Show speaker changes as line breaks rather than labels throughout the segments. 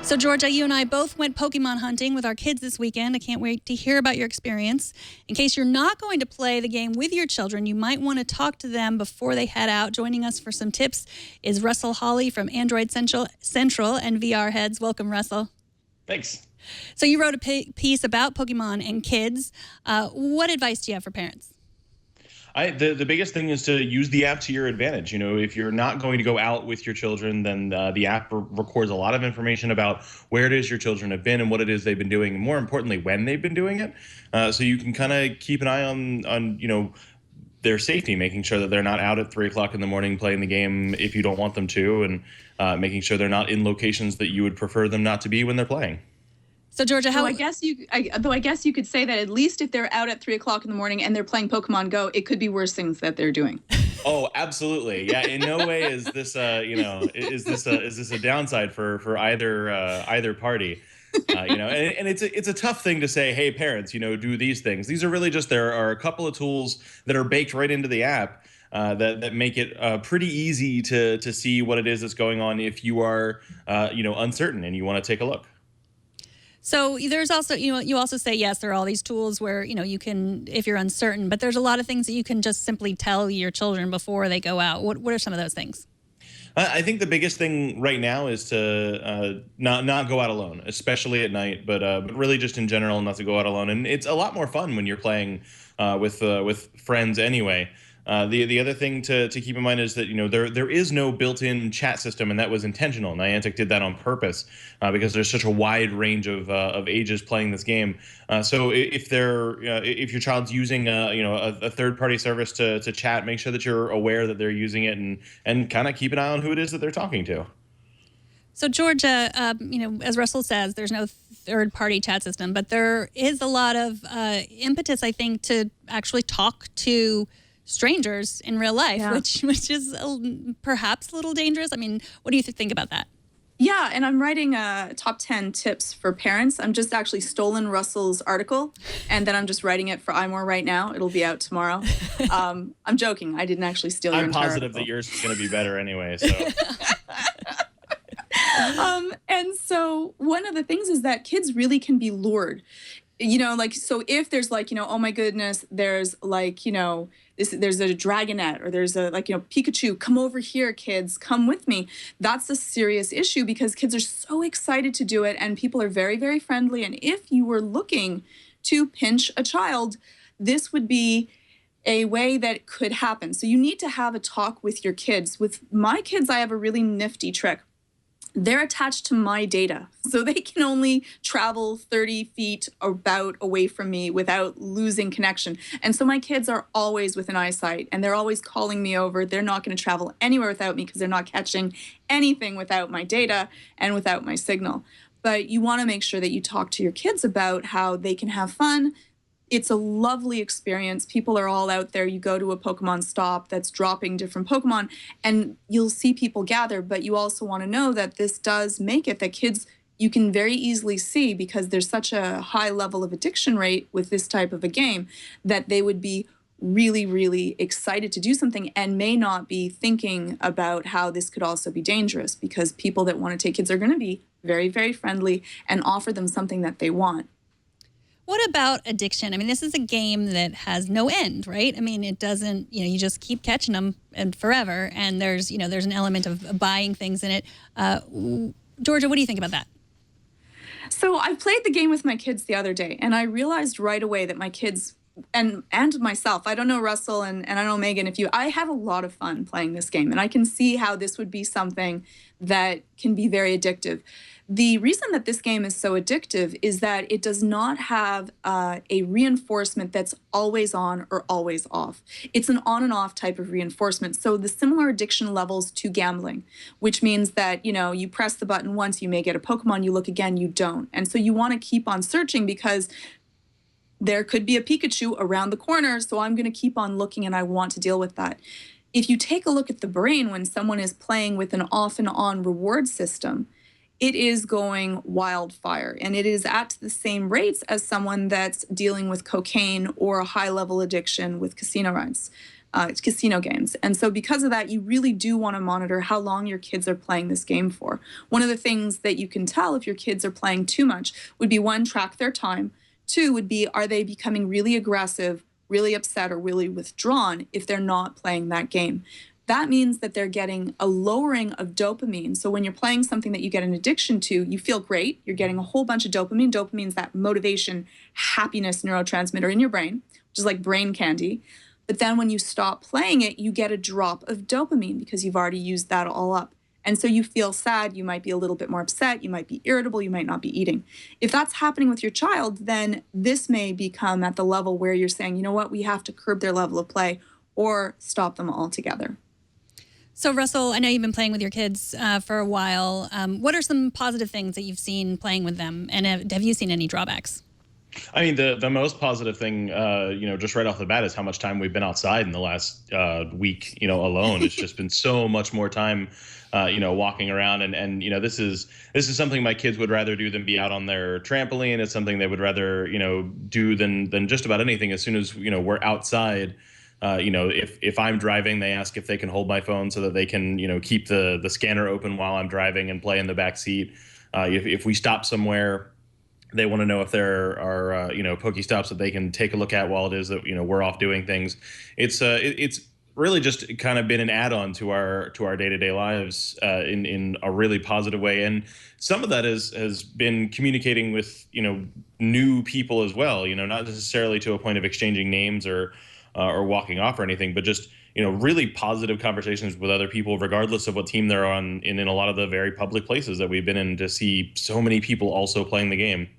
So, Georgia, you and I both went Pokemon hunting with our kids this weekend. I can't wait to hear about your experience. In case you're not going to play the game with your children, you might want to talk to them before they head out. Joining us for some tips is Russell Hawley from Android Central and VR Heads. Welcome, Russell.
Thanks.
So you wrote a piece about Pokemon and kids. What advice do you have for parents?
The biggest thing is to use the app to your advantage. You know, if you're not going to go out with your children, then the app records a lot of information about where it is your children have been and what it is they've been doing, and more importantly, when they've been doing it. So you can kind of keep an eye on their safety, making sure that they're not out at 3 o'clock in the morning playing the game if you don't want them to, and making sure they're not in locations that you would prefer them not to be when they're playing.
So, Georgia,
I guess you could say that at least if they're out at 3 o'clock in the morning and they're playing Pokemon Go, it could be worse things that they're doing.
Oh, absolutely. Yeah. In no way is this is this a downside for either party. And it's a tough thing to say, hey, parents, do these things. These are really just, there are a couple of tools that are baked right into the app that make it pretty easy to see what it is that's going on if you are uncertain and you want to take a look.
So there's also, you also say, yes, there are all these tools where, you can, if you're uncertain, but there's a lot of things that you can just simply tell your children before they go out. What are some of those things?
I think the biggest thing right now is to not go out alone, especially at night, but really just in general, not to go out alone. And it's a lot more fun when you're playing with friends anyway. The other thing to keep in mind is that there is no built-in chat system, and that was intentional. Niantic did that on purpose because there's such a wide range of ages playing this game. So if your child's using a third-party service to chat, make sure that you're aware that they're using it and kind of keep an eye on who it is that they're talking to.
So, Georgia, as Russell says, there's no third-party chat system, but there is a lot of impetus, I think, to actually talk to strangers in real life,
yeah.
which is perhaps a little dangerous. I mean, what do you think about that?
Yeah, and I'm writing top 10 tips for parents. I'm just actually stolen Russell's article, and then I'm just writing it for iMore right now. It'll be out tomorrow. I'm joking. I didn't actually steal your entire
positive
article.
That yours is going to be better anyway. So.
And so one of the things is that kids really can be lured. So if there's oh my goodness, there's there's a dragonette, or there's a Pikachu, come over here, kids, come with me. That's a serious issue because kids are so excited to do it, and people are very, very friendly. And if you were looking to pinch a child, this would be a way that could happen. So you need to have a talk with your kids. With my kids, I have a really nifty trick. They're attached to my data, so they can only travel 30 feet about away from me without losing connection. And so my kids are always within eyesight, and they're always calling me over. They're not going to travel anywhere without me because they're not catching anything without my data and without my signal. But you want to make sure that you talk to your kids about how they can have fun. It's a lovely experience. People are all out there. You go to a Pokemon stop that's dropping different Pokemon, and you'll see people gather, but you also want to know that this does make it that kids, you can very easily see, because there's such a high level of addiction rate with this type of a game, that they would be really, really excited to do something and may not be thinking about how this could also be dangerous, because people that want to take kids are going to be very, very friendly and offer them something that they want.
What about addiction? I mean, this is a game that has no end, right? I mean, it doesn't, you just keep catching them and forever. And there's an element of buying things in it. Georgia, what do you think about that?
So I played the game with my kids the other day, and I realized right away that my kids and myself, I don't know Russell and I don't know Megan, I have a lot of fun playing this game, and I can see how this would be something that can be very addictive. The reason that this game is so addictive is that it does not have a reinforcement that's always on or always off. It's an on and off type of reinforcement. So the similar addiction levels to gambling, which means that, you press the button once, you may get a Pokemon, you look again, you don't. And so you want to keep on searching because there could be a Pikachu around the corner, so I'm going to keep on looking and I want to deal with that. If you take a look at the brain when someone is playing with an off and on reward system, it is going wildfire, and it is at the same rates as someone that's dealing with cocaine or a high-level addiction with casino rides. casino games. And so because of that, you really do want to monitor how long your kids are playing this game for. One of the things that you can tell if your kids are playing too much would be, one, track their time. Two would be, are they becoming really aggressive, really upset, or really withdrawn if they're not playing that game? That means that they're getting a lowering of dopamine. So when you're playing something that you get an addiction to, you feel great. You're getting a whole bunch of dopamine. Dopamine's that motivation, happiness neurotransmitter in your brain, which is like brain candy. But then when you stop playing it, you get a drop of dopamine because you've already used that all up. And so you feel sad, you might be a little bit more upset, you might be irritable, you might not be eating. If that's happening with your child, then this may become at the level where you're saying, you know what, we have to curb their level of play or stop them altogether.
So, Russell, I know you've been playing with your kids for a while. What are some positive things that you've seen playing with them? And have you seen any drawbacks?
I mean, the most positive thing, just right off the bat is how much time we've been outside in the last week, alone. It's just been so much more time, walking around. And this is something my kids would rather do than be out on their trampoline. It's something they would rather, do than just about anything. As soon as, we're outside, if I'm driving, they ask if they can hold my phone so that they can, keep the scanner open while I'm driving and play in the back seat. If we stop somewhere, they want to know if there are, Pokestops that they can take a look at while it is that, we're off doing things. It's really just kind of been an add-on to our day-to-day lives in a really positive way. And some of that has been communicating with, new people as well, not necessarily to a point of exchanging names or walking off or anything, but just, really positive conversations with other people, regardless of what team they're on, in a lot of the very public places that we've been in, to see so many people also playing the game.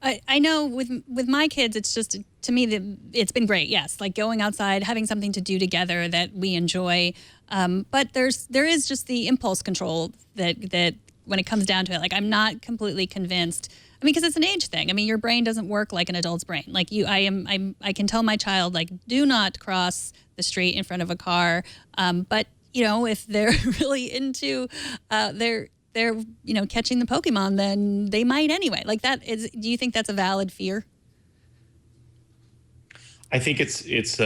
I know with my kids, it's just, to me, that it's been great. Yes, like going outside, having something to do together that we enjoy. But there is just the impulse control that when it comes down to it, like I'm not completely convinced. I mean, because it's an age thing. I mean, your brain doesn't work like an adult's brain. Like I can tell my child, like, do not cross the street in front of a car. But if they're really into they're catching the Pokemon, then they might anyway. Like that is. Do you think that's a valid fear?
I think it's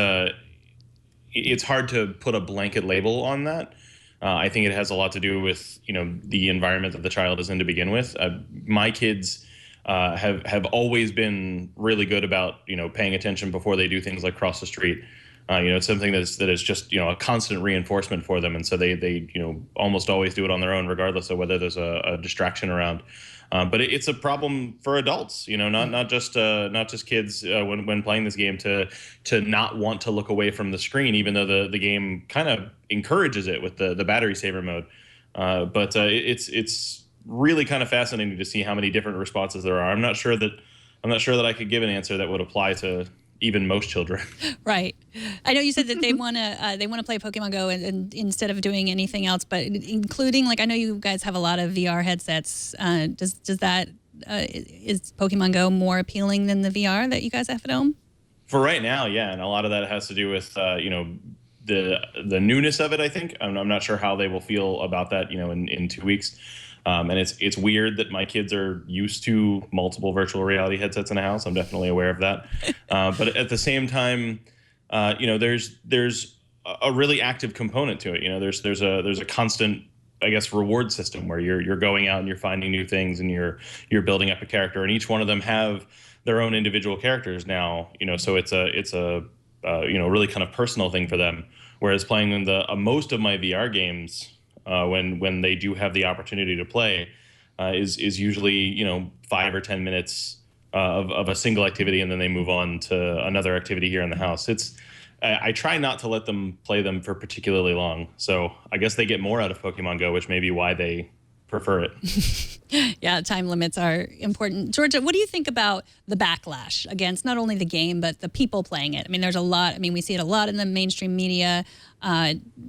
hard to put a blanket label on that. I think it has a lot to do with the environment that the child is in to begin with. My kids have always been really good about paying attention before they do things like cross the street. It's something that is just a constant reinforcement for them, and so they almost always do it on their own, regardless of whether there's a distraction around. But it's a problem for adults, not just kids when playing this game to not want to look away from the screen, even though the game kind of encourages it with the battery saver mode. But it's really kind of fascinating to see how many different responses there are. I'm not sure that I could give an answer that would apply to even most children. Right.
I know you said that they want to play Pokemon Go and instead of doing anything else, but including, like, I know you guys have a lot of VR headsets. Is Pokemon Go more appealing than the VR that you guys have at home?
For right now, yeah, and a lot of that has to do with the newness of it. I think I'm not sure how they will feel about that in 2 weeks. And it's weird that my kids are used to multiple virtual reality headsets in a house. I'm definitely aware of that. But at the same time, there's a really active component to it. There's a constant, I guess, reward system where you're going out and you're finding new things and you're building up a character, and each one of them have their own individual characters now. So it's a really kind of personal thing for them. Whereas playing in most of my VR games, when they do have the opportunity to play, is usually 5 or 10 minutes of a single activity, and then they move on to another activity here in the house. I try not to let them play them for particularly long, so I guess they get more out of Pokemon Go, which may be why they prefer it.
Yeah, time limits are important. Georgia, what do you think about the backlash against not only the game, but the people playing it? I mean, there's a lot. I mean, we see it a lot in the mainstream media.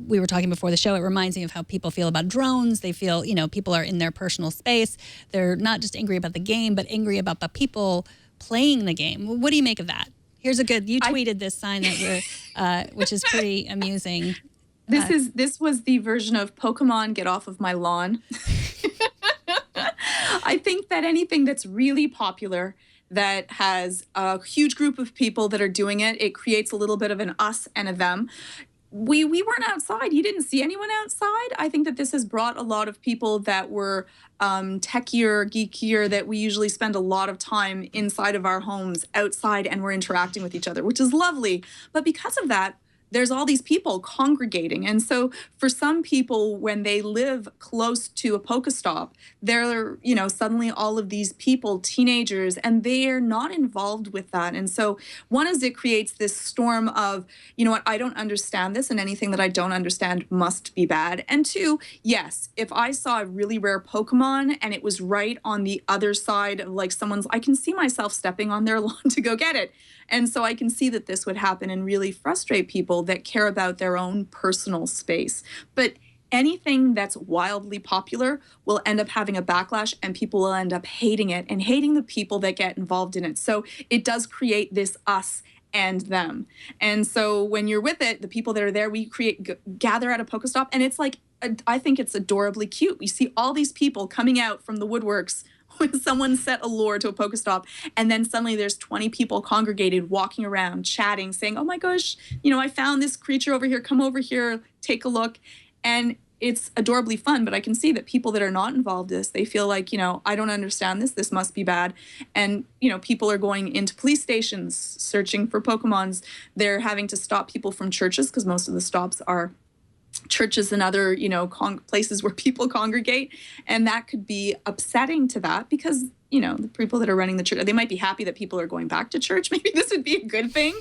We were talking before the show. It reminds me of how people feel about drones. They feel, people are in their personal space. They're not just angry about the game, but angry about the people playing the game. What do you make of that? Here's a good, you tweeted this sign that which is pretty amusing.
This was the version of Pokemon, get off of my lawn. I think that anything that's really popular, that has a huge group of people that are doing it, it creates a little bit of an us and a them. We weren't outside. You didn't see anyone outside. I think that this has brought a lot of people that were techier, geekier, that we usually spend a lot of time inside of our homes, outside, and we're interacting with each other, which is lovely. But because of that, there's all these people congregating. And so for some people, when they live close to a Pokestop, they're, suddenly all of these people, teenagers, and they're not involved with that. And so one is it creates this storm of, you know what, I don't understand this, and anything that I don't understand must be bad. And two, yes, if I saw a really rare Pokemon and it was right on the other side of like someone's, I can see myself stepping on their lawn to go get it. And so I can see that this would happen and really frustrate people that care about their own personal space. But anything that's wildly popular will end up having a backlash, and people will end up hating it and hating the people that get involved in it. So it does create this us and them. And so when you're with it, the people that are there, we gather at a Pokestop, and it's like, I think it's adorably cute. You see all these people coming out from the woodworks when someone set a lure to a Pokestop, and then suddenly there's 20 people congregated, walking around, chatting, saying, oh my gosh, I found this creature over here, come over here, take a look. And it's adorably fun, but I can see that people that are not involved in this, they feel like, I don't understand this, this must be bad. And, people are going into police stations searching for Pokemons. They're having to stop people from churches, because most of the stops are churches and other, places where people congregate. And that could be upsetting to that, because, the people that are running the church, they might be happy that people are going back to church. Maybe this would be a good thing.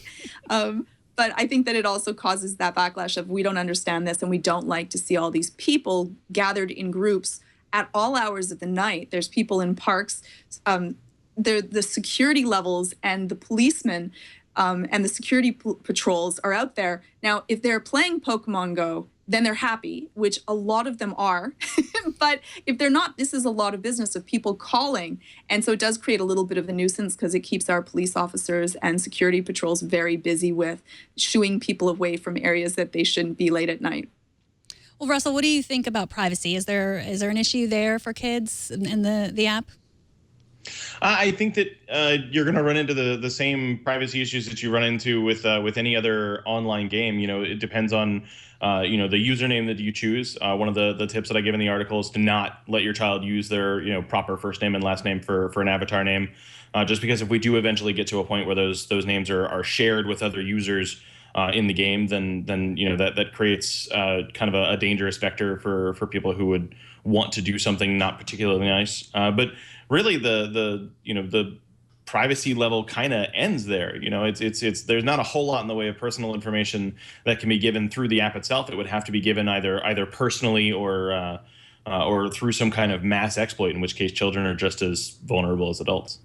But I think that it also causes that backlash of, we don't understand this, and we don't like to see all these people gathered in groups at all hours of the night. There's people in parks. The security levels and the policemen and the security patrols are out there. Now, if they're playing Pokemon Go, then they're happy, which a lot of them are. But if they're not, this is a lot of business of people calling. And so it does create a little bit of a nuisance, because it keeps our police officers and security patrols very busy with shooing people away from areas that they shouldn't be late at night.
Well, Russell, what do you think about privacy? Is there an issue there for kids in the app?
I think that you're going to run into the same privacy issues that you run into with any other online game. It depends on the username that you choose. One of the tips that I give in the article is to not let your child use their proper first name and last name for an avatar name, just because if we do eventually get to a point where those names are shared with other users in the game, then that creates kind of a dangerous vector for people who would want to do something not particularly nice. But really, the privacy level kind of ends there. It's there's not a whole lot in the way of personal information that can be given through the app itself. It would have to be given either personally or through some kind of mass exploit, in which case children are just as vulnerable as adults.